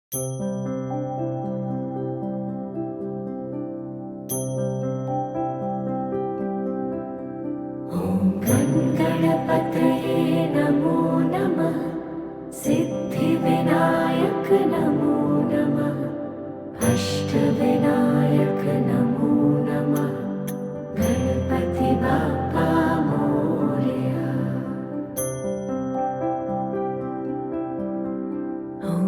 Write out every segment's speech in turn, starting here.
ॐ गणपतये नमो नमः। सिद्धिविनायक नमो नमः। अष्टविनायक नमो नमः। गणपति बाप्पा मोरया। ॐ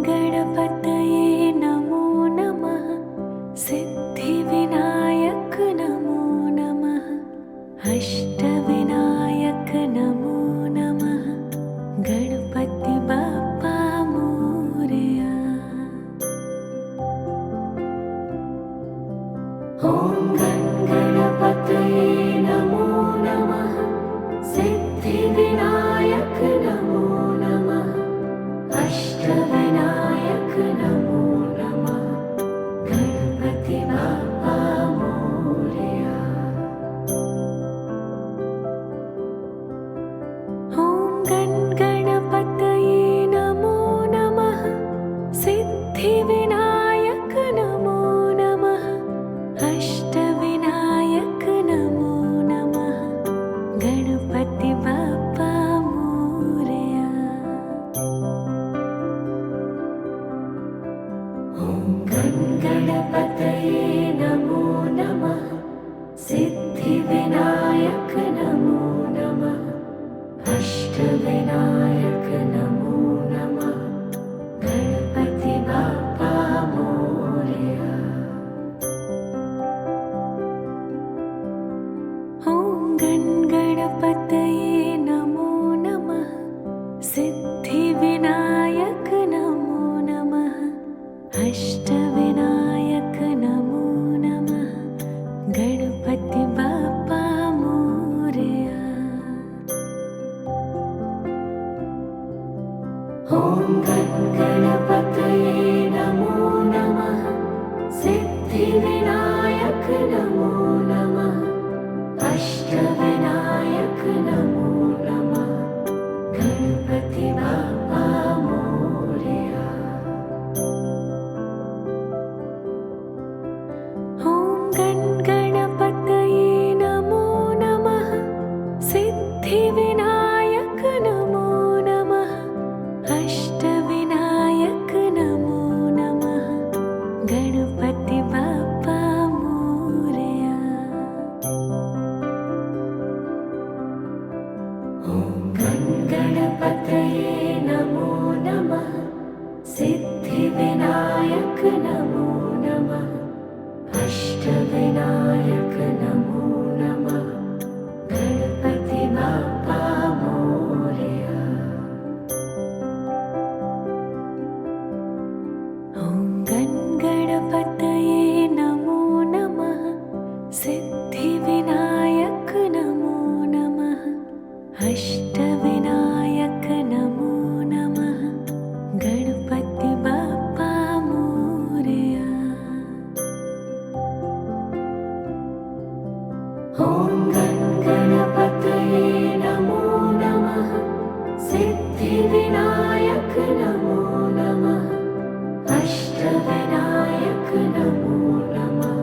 गणपतये नमो नमः। सिद्धिविनायक नमो नमः। अष्टविनायक नमो नमः। गणपति बाप्पा मोरया। ॐ गणपतये नमो नमः। सिद्धिविनायक नमो नमः। अष्टविनायक नमो नमः। गणपति बाप्पा मोरया। ॐ गणपतये नमो नमः। सिद्धिविनायक नमो नमः। अष्टविनायक नमो नमः। गणपति बाप्पा मोरया। ॐ गणपतये नमो नमः। सिद्धिविनायक नमो नमः। अष्टविनायक नमो नमः। गणपति बाप्पा मोरया। ॐ गणपतये नमो नमः। सिद्धिविनायक नमो नमः। अष्टविनायक नमो नमः। गणपति बाप्पा मोरया। ॐ गणपतये नमो नमः। सिद्धिविनायक नमो नमः। अष्टविनायक नमो नमः। गणपति बाप्पा मोरया। ॐ गणपतये नमो नमः। सिद्धिविनायक नमो नमः। अष्टविनायक नमो नमः। गणपति बाप्पा मोरया। ॐ गणपतये नमो नमः। सिद्धिविनायक नमो नमः। अष्टविनायक नमो नमः। गणपति बाप्पा मोरया। ॐ गणपतये नमो नमः। सिद्धिविनायक नमो नमः। अष्टविनायक नमो नमः। गणपति बाप्पा मोरया। ॐ गणपतये नमो नमः। सिद्धिविनायक नमो नमः। अष्टविनायक नमो नमः।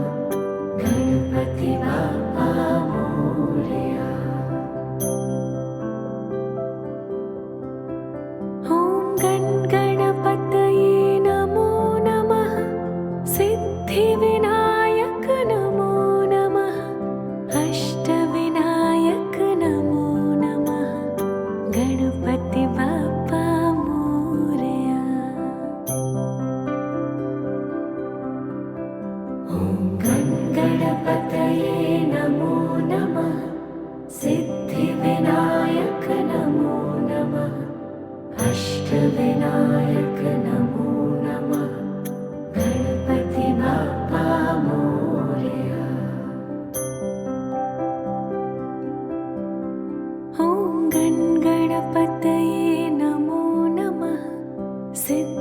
गणपति बाप्पा मोरया। ॐ गणपतये नमो नमः। सिद्धिविनायक नमो नमः। अष्टविनायक नमो नमः। गणपति बाप्पा मोरया। ॐ गणपतये नमो नमः। सिद्धिविनायक नमो नमः। अष्टविनायक नमो नमः। गणपति बाप्पा मोरया। ॐ गणपतये नमो नमः। सिद्धिविनायक